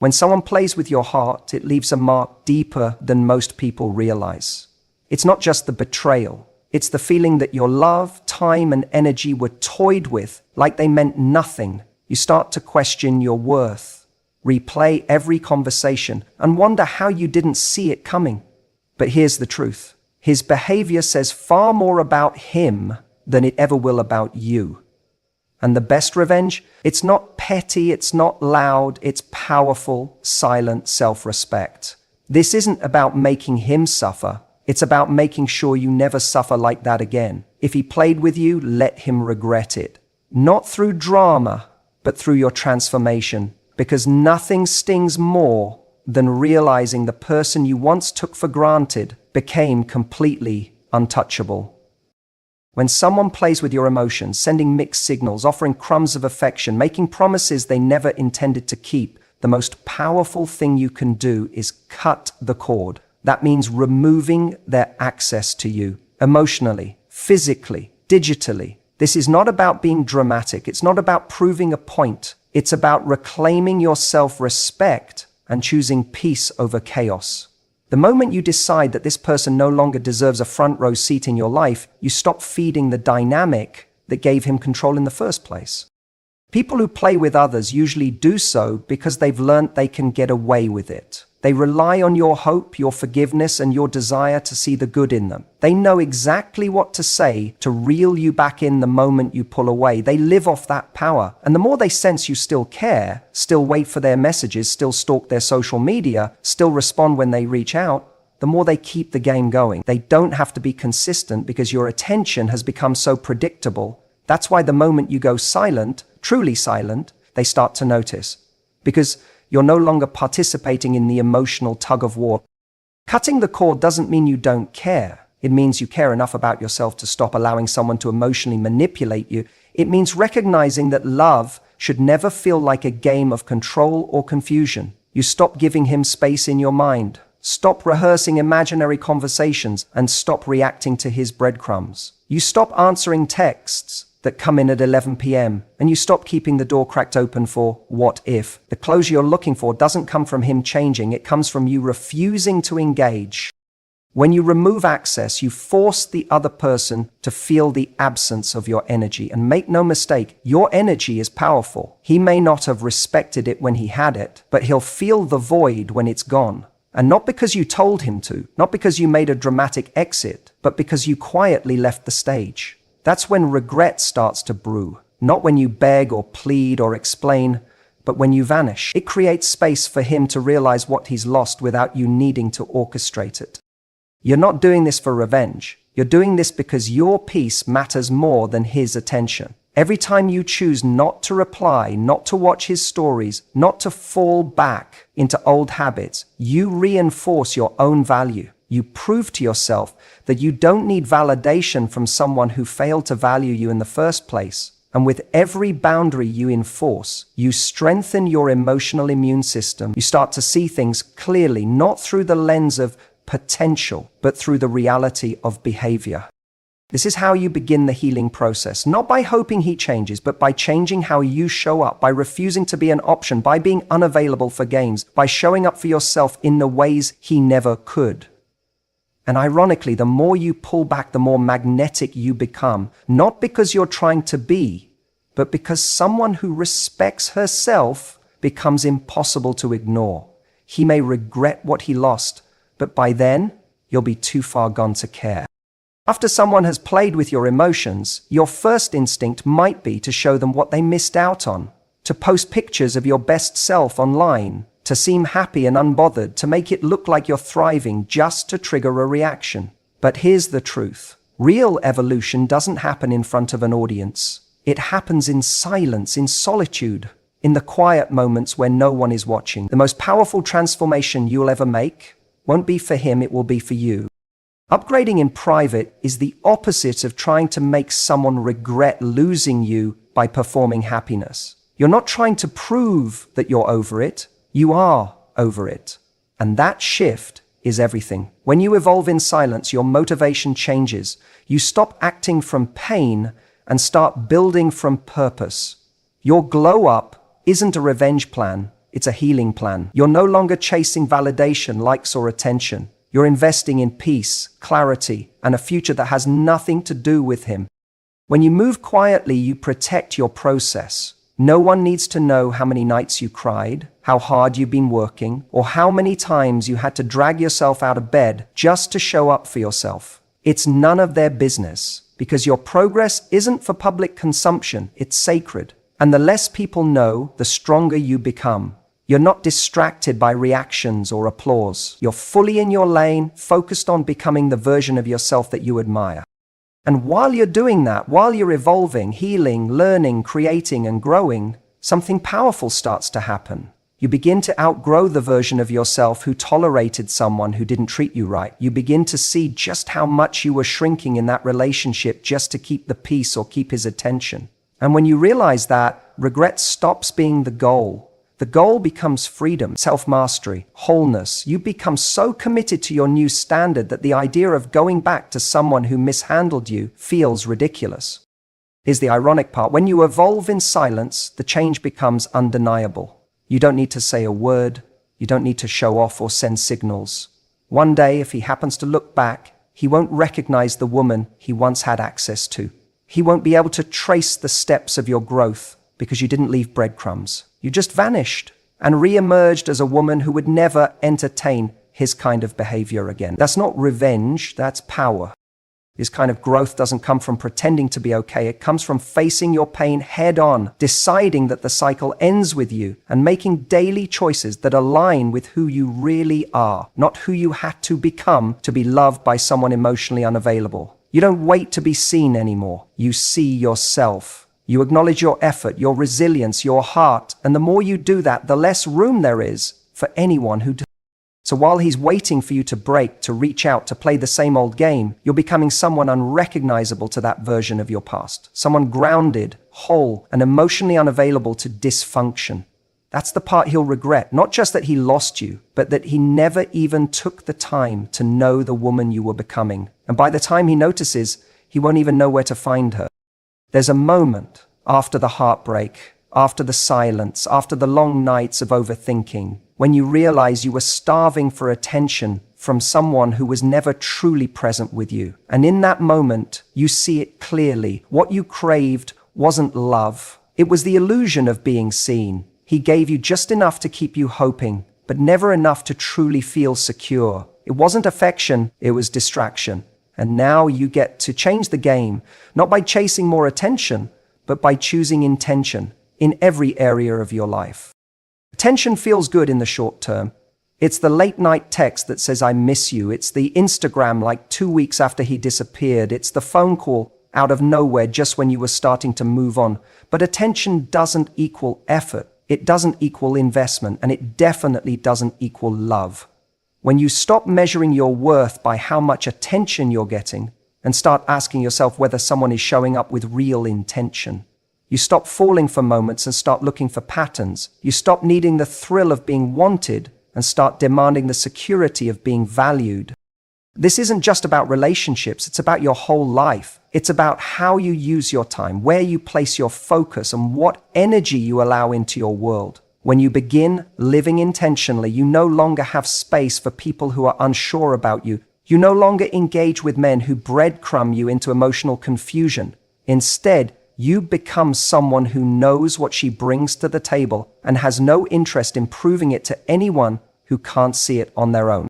When someone plays with your heart, it leaves a mark deeper than most people realize. It's not just the betrayal. It's the feeling that your love, time, and energy were toyed with like they meant nothing. You start to question your worth, replay every conversation, and wonder how you didn't see it coming. But here's the truth. His behavior says far more about him than it ever will about you. And the best revenge? It's not petty, it's not loud, it's powerful, silent self-respect. This isn't about making him suffer. It's about making sure you never suffer like that again. If he played with you, let him regret it. Not through drama, but through your transformation. Because nothing stings more than realizing the person you once took for granted became completely untouchable. When someone plays with your emotions, sending mixed signals, offering crumbs of affection, making promises they never intended to keep, the most powerful thing you can do is cut the cord. That means removing their access to you, emotionally, physically, digitally. This is not about being dramatic. It's not about proving a point. It's about reclaiming your self-respect and choosing peace over chaos. The moment you decide that this person no longer deserves a front row seat in your life, you stop feeding the dynamic that gave him control in the first place. People who play with others usually do so because they've learned they can get away with it. They rely on your hope, your forgiveness, and your desire to see the good in them. They know exactly what to say to reel you back in the moment you pull away. They live off that power. And the more they sense you still care, still wait for their messages, still stalk their social media, still respond when they reach out, the more they keep the game going. They don't have to be consistent because your attention has become so predictable. That's why the moment you go silent, truly silent, they start to notice. Because you're no longer participating in the emotional tug-of-war. Cutting the cord doesn't mean you don't care. It means you care enough about yourself to stop allowing someone to emotionally manipulate you. It means recognizing that love should never feel like a game of control or confusion. You stop giving him space in your mind. Stop rehearsing imaginary conversations and stop reacting to his breadcrumbs. You stop answering texts that come in at 11 p.m. and you stop keeping the door cracked open for what if. The closure you're looking for doesn't come from him changing, it comes from you refusing to engage. When you remove access, you force the other person to feel the absence of your energy. And make no mistake, your energy is powerful. He may not have respected it when he had it, but he'll feel the void when it's gone. And not because you told him to, not because you made a dramatic exit, but because you quietly left the stage. That's when regret starts to brew, not when you beg or plead or explain, but when you vanish. It creates space for him to realize what he's lost without you needing to orchestrate it. You're not doing this for revenge. You're doing this because your peace matters more than his attention. Every time you choose not to reply, not to watch his stories, not to fall back into old habits, you reinforce your own value. You prove to yourself that you don't need validation from someone who failed to value you in the first place. And with every boundary you enforce, you strengthen your emotional immune system. You start to see things clearly, not through the lens of potential, but through the reality of behavior. This is how you begin the healing process, not by hoping he changes, but by changing how you show up, by refusing to be an option, by being unavailable for games, by showing up for yourself in the ways he never could. And ironically, the more you pull back, the more magnetic you become, not because you're trying to be, but because someone who respects herself becomes impossible to ignore. He may regret what he lost, but by then, you'll be too far gone to care. After someone has played with your emotions, your first instinct might be to show them what they missed out on, to post pictures of your best self online, to seem happy and unbothered, to make it look like you're thriving just to trigger a reaction. But here's the truth. Real evolution doesn't happen in front of an audience. It happens in silence, in solitude, in the quiet moments where no one is watching. The most powerful transformation you'll ever make won't be for him, it will be for you. Upgrading in private is the opposite of trying to make someone regret losing you by performing happiness. You're not trying to prove that you're over it. You are over it. And that shift is everything. When you evolve in silence, your motivation changes. You stop acting from pain and start building from purpose. Your glow up isn't a revenge plan. it's a healing plan. You're no longer chasing validation, likes, or attention. You're investing in peace, clarity, and a future that has nothing to do with him. When you move quietly, you protect your process. No one needs to know how many nights you cried, how hard you've been working, or how many times you had to drag yourself out of bed just to show up for yourself. It's none of their business, because your progress isn't for public consumption, it's sacred. And the less people know, the stronger you become. You're not distracted by reactions or applause. You're fully in your lane, focused on becoming the version of yourself that you admire. And while you're doing that, while you're evolving, healing, learning, creating, and growing, something powerful starts to happen. You begin to outgrow the version of yourself who tolerated someone who didn't treat you right. You begin to see just how much you were shrinking in that relationship just to keep the peace or keep his attention. And when you realize that, regret stops being the goal. The goal becomes freedom, self-mastery, wholeness. You become so committed to your new standard that the idea of going back to someone who mishandled you feels ridiculous. Here's the ironic part. When you evolve in silence, the change becomes undeniable. You don't need to say a word. You don't need to show off or send signals. One day, if he happens to look back, he won't recognize the woman he once had access to. He won't be able to trace the steps of your growth because you didn't leave breadcrumbs. You just vanished and re-emerged as a woman who would never entertain his kind of behavior again. That's not revenge, that's power. This kind of growth doesn't come from pretending to be okay. It comes from facing your pain head on, deciding that the cycle ends with you, and making daily choices that align with who you really are, not who you had to become to be loved by someone emotionally unavailable. You don't wait to be seen anymore. You see yourself. You acknowledge your effort, your resilience, your heart, and the more you do that, the less room there is for anyone who does. So while he's waiting for you to break, to reach out, to play the same old game, you're becoming someone unrecognizable to that version of your past. Someone grounded, whole, and emotionally unavailable to dysfunction. That's the part he'll regret, not just that he lost you, but that he never even took the time to know the woman you were becoming. And by the time he notices, he won't even know where to find her. There's a moment after the heartbreak, after the silence, after the long nights of overthinking, when you realize you were starving for attention from someone who was never truly present with you. And in that moment, you see it clearly. What you craved wasn't love. It was the illusion of being seen. He gave you just enough to keep you hoping, but never enough to truly feel secure. It wasn't affection, it was distraction. And now you get to change the game, not by chasing more attention, but by choosing intention in every area of your life. Attention feels good in the short term. It's the late night text that says, I miss you. It's the Instagram like 2 weeks after he disappeared. It's the phone call out of nowhere just when you were starting to move on. But attention doesn't equal effort. It doesn't equal investment, and it definitely doesn't equal love. When you stop measuring your worth by how much attention you're getting and start asking yourself whether someone is showing up with real intention, you stop falling for moments and start looking for patterns. You stop needing the thrill of being wanted and start demanding the security of being valued. This isn't just about relationships, it's about your whole life. It's about how you use your time, where you place your focus, and what energy you allow into your world. When you begin living intentionally, you no longer have space for people who are unsure about you. You no longer engage with men who breadcrumb you into emotional confusion. Instead, you become someone who knows what she brings to the table and has no interest in proving it to anyone who can't see it on their own.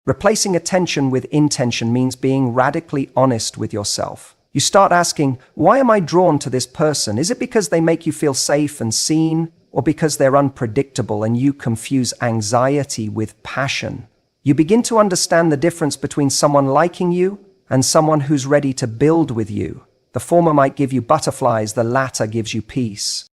Replacing attention with intention means being radically honest with yourself. You start asking, why am I drawn to this person? Is it because they make you feel safe and seen? Or because they're unpredictable and you confuse anxiety with passion? You begin to understand the difference between someone liking you and someone who's ready to build with you. The former might give you butterflies, the latter gives you peace.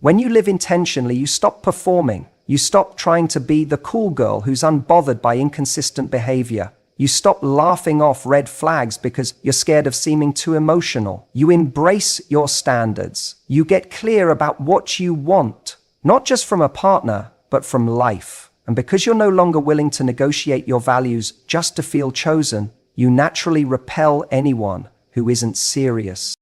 When you live intentionally, you stop performing. You stop trying to be the cool girl who's unbothered by inconsistent behavior. You stop laughing off red flags because you're scared of seeming too emotional. You embrace your standards. You get clear about what you want, not just from a partner, but from life. And because you're no longer willing to negotiate your values just to feel chosen, you naturally repel anyone who isn't serious.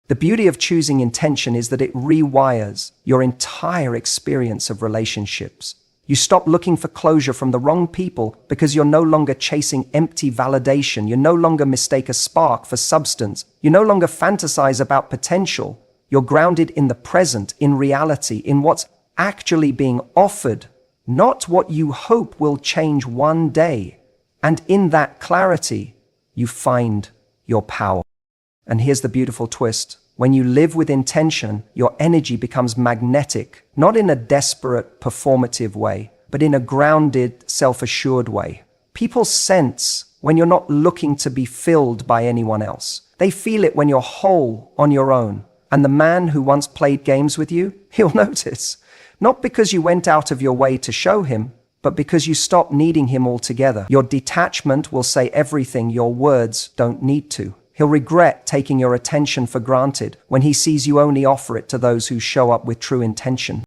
The beauty of choosing intention is that it rewires your entire experience of relationships. You stop looking for closure from the wrong people because you're no longer chasing empty validation. You no longer mistake a spark for substance. You no longer fantasize about potential. You're grounded in the present, in reality, in what's actually being offered, not what you hope will change one day. And in that clarity, you find your power. And here's the beautiful twist. When you live with intention, your energy becomes magnetic, not in a desperate, performative way, but in a grounded, self-assured way. People sense when you're not looking to be filled by anyone else. They feel it when you're whole on your own. And the man who once played games with you, he'll notice. Not because you went out of your way to show him, but because you stopped needing him altogether. Your detachment will say everything your words don't need to. He'll regret taking your attention for granted when he sees you only offer it to those who show up with true intention.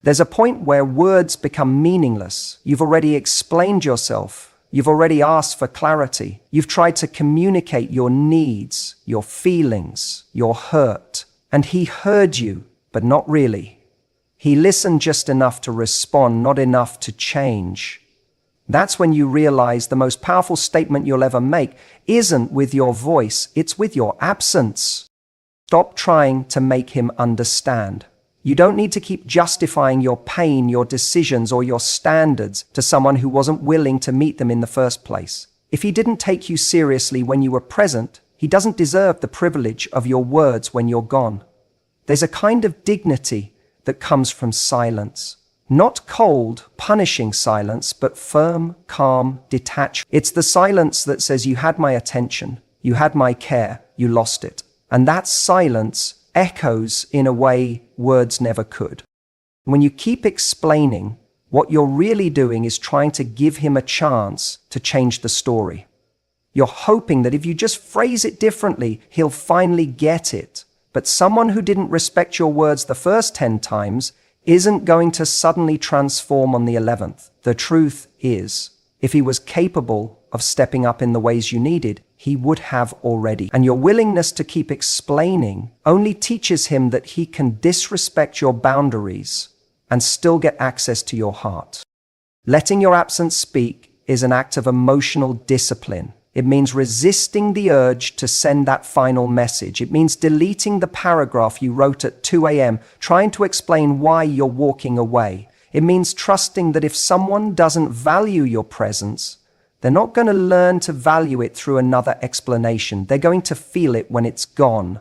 There's a point where words become meaningless. You've already explained yourself. You've already asked for clarity. You've tried to communicate your needs, your feelings, your hurt. And he heard you, but not really. He listened just enough to respond, not enough to change. That's when you realize the most powerful statement you'll ever make isn't with your voice, it's with your absence. Stop trying to make him understand. You don't need to keep justifying your pain, your decisions, or your standards to someone who wasn't willing to meet them in the first place. If he didn't take you seriously when you were present, he doesn't deserve the privilege of your words when you're gone. There's a kind of dignity that comes from silence. Not cold, punishing silence, but firm, calm, detached. It's the silence that says you had my attention, you had my care, you lost it. And that silence echoes in a way words never could. When you keep explaining, what you're really doing is trying to give him a chance to change the story. You're hoping that if you just phrase it differently, he'll finally get it. But someone who didn't respect your words the first 10 times isn't going to suddenly transform on the 11th. The truth is, if he was capable of stepping up in the ways you needed, he would have already. And your willingness to keep explaining only teaches him that he can disrespect your boundaries and still get access to your heart. Letting your absence speak is an act of emotional discipline. It means resisting the urge to send that final message. It means deleting the paragraph you wrote at 2 a.m., trying to explain why you're walking away. It means trusting that if someone doesn't value your presence, they're not going to learn to value it through another explanation. They're going to feel it when it's gone.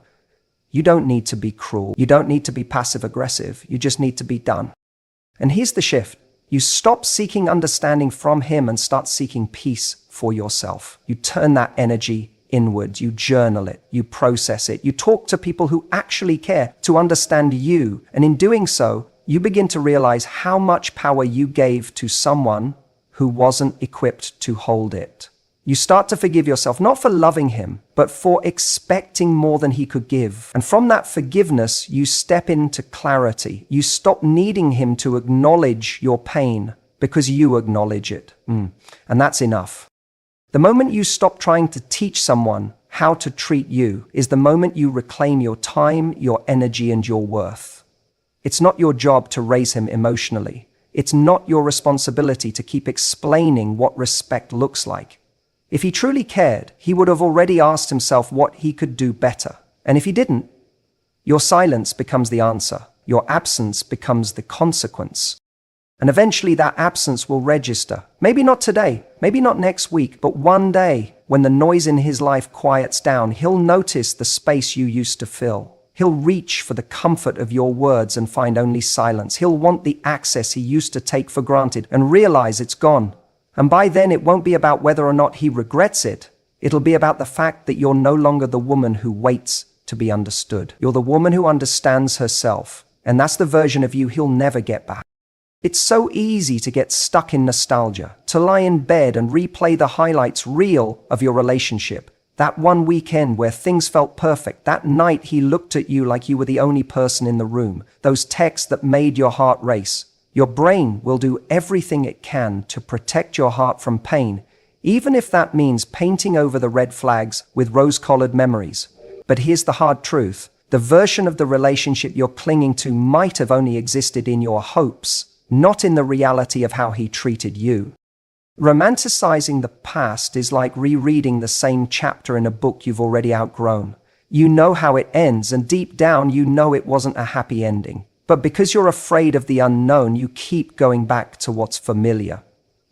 You don't need to be cruel. You don't need to be passive-aggressive. You just need to be done. And here's the shift. You stop seeking understanding from him and start seeking peace for yourself. You turn that energy inward, you journal it, you process it, you talk to people who actually care to understand you. And in doing so, you begin to realize how much power you gave to someone who wasn't equipped to hold it. You start to forgive yourself, not for loving him, but for expecting more than he could give. And from that forgiveness, you step into clarity. You stop needing him to acknowledge your pain because you acknowledge it. And that's enough. The moment you stop trying to teach someone how to treat you is the moment you reclaim your time, your energy, and your worth. It's not your job to raise him emotionally. It's not your responsibility to keep explaining what respect looks like. If he truly cared, he would have already asked himself what he could do better. And if he didn't, your silence becomes the answer. Your absence becomes the consequence. And eventually that absence will register. Maybe not today, maybe not next week, but one day, when the noise in his life quiets down, he'll notice the space you used to fill. He'll reach for the comfort of your words and find only silence. He'll want the access he used to take for granted and realize it's gone. And by then, it won't be about whether or not he regrets it. It'll be about the fact that you're no longer the woman who waits to be understood. You're the woman who understands herself. And that's the version of you he'll never get back. It's so easy to get stuck in nostalgia, to lie in bed and replay the highlights reel of your relationship. That one weekend where things felt perfect, that night he looked at you like you were the only person in the room, those texts that made your heart race. Your brain will do everything it can to protect your heart from pain, even if that means painting over the red flags with rose-colored memories. But here's the hard truth. The version of the relationship you're clinging to might have only existed in your hopes, not in the reality of how he treated you. Romanticizing the past is like rereading the same chapter in a book you've already outgrown. You know how it ends, and deep down you know it wasn't a happy ending. But because you're afraid of the unknown, you keep going back to what's familiar.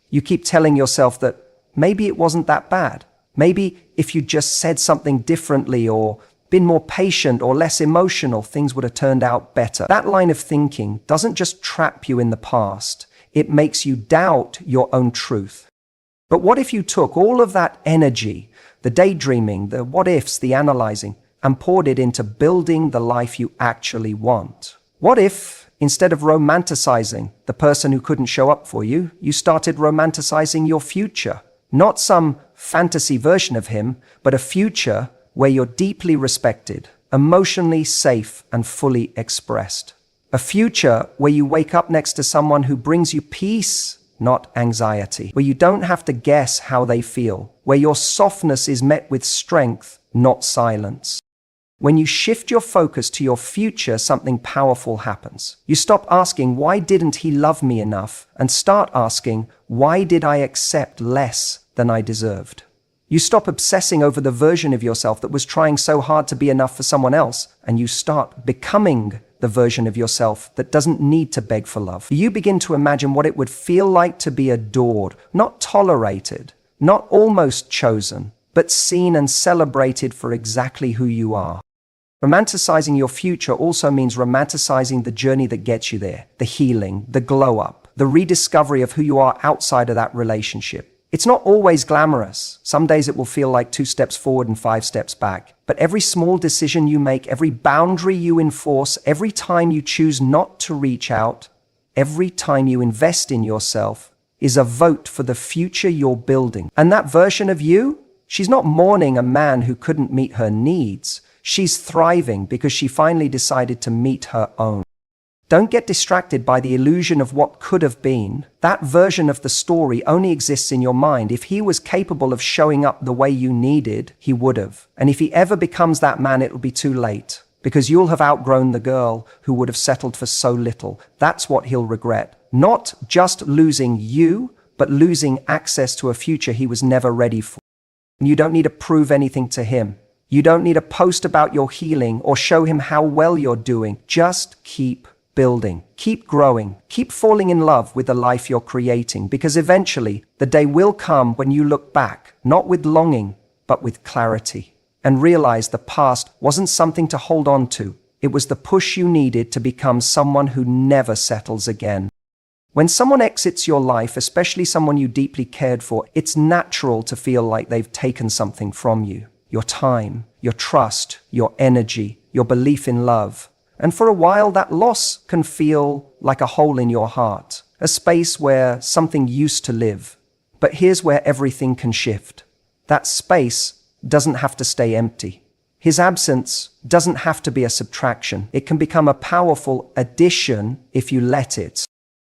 You keep telling yourself that maybe it wasn't that bad. Maybe if you just said something differently or been more patient or less emotional, things would have turned out better. That line of thinking doesn't just trap you in the past, it makes you doubt your own truth. But what if you took all of that energy, the daydreaming, the what ifs, the analyzing, and poured it into building the life you actually want? What if, instead of romanticizing the person who couldn't show up for you, you started romanticizing your future? Not some fantasy version of him, but a future where you're deeply respected, emotionally safe, and fully expressed. A future where you wake up next to someone who brings you peace, not anxiety. Where you don't have to guess how they feel. Where your softness is met with strength, not silence. When you shift your focus to your future, something powerful happens. You stop asking, why didn't he love me enough? And start asking, why did I accept less than I deserved? You stop obsessing over the version of yourself that was trying so hard to be enough for someone else, and you start becoming the version of yourself that doesn't need to beg for love. You begin to imagine what it would feel like to be adored, not tolerated, not almost chosen, but seen and celebrated for exactly who you are. Romanticizing your future also means romanticizing the journey that gets you there, the healing, the glow up, the rediscovery of who you are outside of that relationship. It's not always glamorous. Some days it will feel like 2 steps forward and 5 steps back. But every small decision you make, every boundary you enforce, every time you choose not to reach out, every time you invest in yourself, is a vote for the future you're building. And that version of you, she's not mourning a man who couldn't meet her needs. She's thriving because she finally decided to meet her own. Don't get distracted by the illusion of what could have been. That version of the story only exists in your mind. If he was capable of showing up the way you needed, he would have. And if he ever becomes that man, it'll be too late, because you'll have outgrown the girl who would have settled for so little. That's what he'll regret. Not just losing you, but losing access to a future he was never ready for. You don't need to prove anything to him. You don't need to post about your healing or show him how well you're doing. Just keep building, keep growing, keep falling in love with the life you're creating, because eventually the day will come when you look back, not with longing, but with clarity, and realize the past wasn't something to hold on to. It was the push you needed to become someone who never settles again. When someone exits your life, especially someone you deeply cared for, it's natural to feel like they've taken something from you. Your time, your trust, your energy, your belief in love. And for a while, that loss can feel like a hole in your heart, a space where something used to live. But here's where everything can shift. That space doesn't have to stay empty. His absence doesn't have to be a subtraction. It can become a powerful addition if you let it.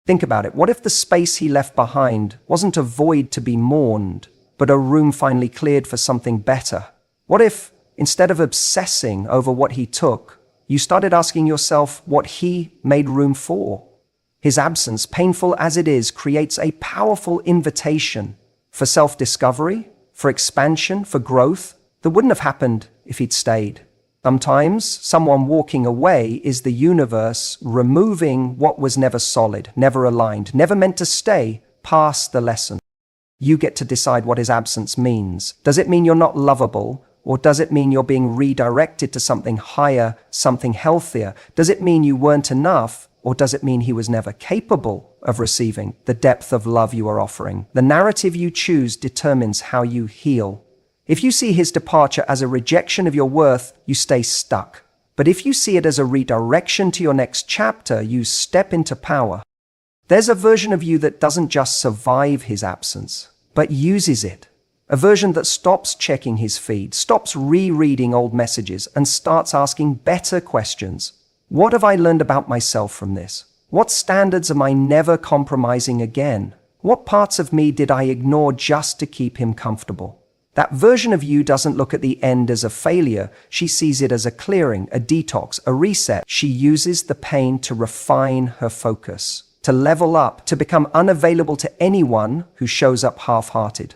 Think about it. What if the space he left behind wasn't a void to be mourned, but a room finally cleared for something better? What if, instead of obsessing over what he took, you started asking yourself what he made room for? His absence, painful as it is, creates a powerful invitation for self-discovery, for expansion, for growth that wouldn't have happened if he'd stayed. Sometimes someone walking away is the universe removing what was never solid, never aligned, never meant to stay past the lesson. You get to decide what his absence means. Does it mean you're not lovable? Or does it mean you're being redirected to something higher, something healthier? Does it mean you weren't enough? Or does it mean he was never capable of receiving the depth of love you are offering? The narrative you choose determines how you heal. If you see his departure as a rejection of your worth, you stay stuck. But if you see it as a redirection to your next chapter, you step into power. There's a version of you that doesn't just survive his absence, but uses it. A version that stops checking his feed, stops rereading old messages, and starts asking better questions. What have I learned about myself from this? What standards am I never compromising again? What parts of me did I ignore just to keep him comfortable? That version of you doesn't look at the end as a failure. She sees it as a clearing, a detox, a reset. She uses the pain to refine her focus, to level up, to become unavailable to anyone who shows up half-hearted.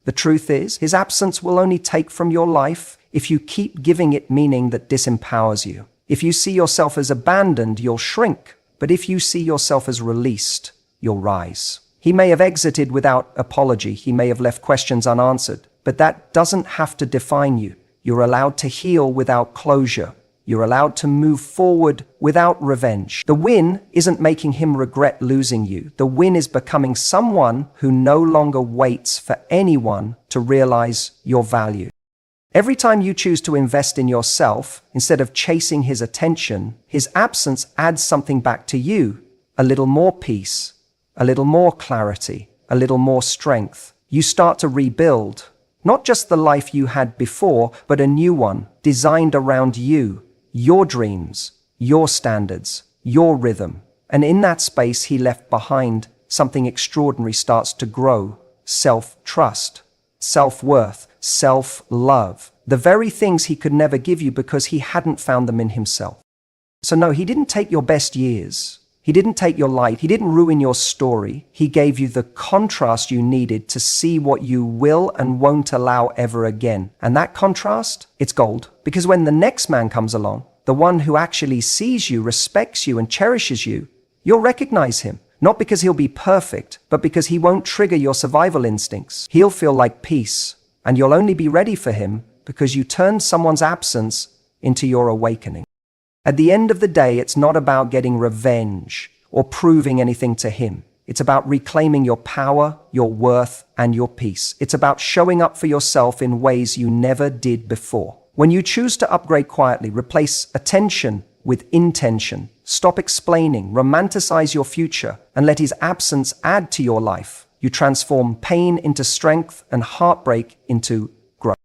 The truth is, his absence will only take from your life if you keep giving it meaning that disempowers you. If you see yourself as abandoned, you'll shrink. But if you see yourself as released, you'll rise. He may have exited without apology. He may have left questions unanswered. But that doesn't have to define you. You're allowed to heal without closure. You're allowed to move forward without revenge. The win isn't making him regret losing you. The win is becoming someone who no longer waits for anyone to realize your value. Every time you choose to invest in yourself, instead of chasing his attention, his absence adds something back to you. A little more peace, a little more clarity, a little more strength. You start to rebuild, not just the life you had before, but a new one, designed around you, your dreams, your standards, your rhythm. And in that space he left behind, something extraordinary starts to grow. Self-trust, self-worth, self-love. The very things he could never give you because he hadn't found them in himself. So no, he didn't take your best years. He didn't take your light. He didn't ruin your story. He gave you the contrast you needed to see what you will and won't allow ever again. And that contrast, it's gold. Because when the next man comes along, the one who actually sees you, respects you, and cherishes you, you'll recognize him. Not because he'll be perfect, but because he won't trigger your survival instincts. He'll feel like peace, and you'll only be ready for him because you turned someone's absence into your awakening. At the end of the day, it's not about getting revenge or proving anything to him. It's about reclaiming your power, your worth, and your peace. It's about showing up for yourself in ways you never did before. When you choose to upgrade quietly, replace attention with intention, stop explaining, romanticize your future, and let his absence add to your life, you transform pain into strength and heartbreak into growth.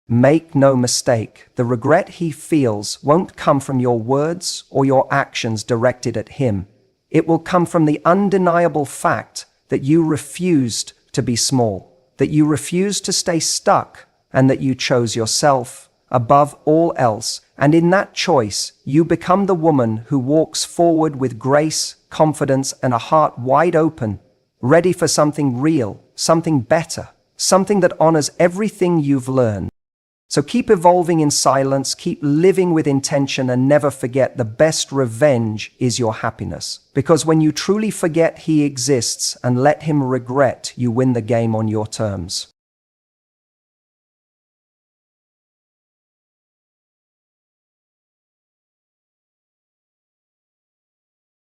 Make no mistake, the regret he feels won't come from your words or your actions directed at him. It will come from the undeniable fact that you refused to be small, that you refused to stay stuck, and that you chose yourself above all else. And in that choice, you become the woman who walks forward with grace, confidence, and a heart wide open, ready for something real, something better, something that honors everything you've learned. So keep evolving in silence, keep living with intention, and never forget the best revenge is your happiness. Because when you truly forget he exists and let him regret, you win the game on your terms.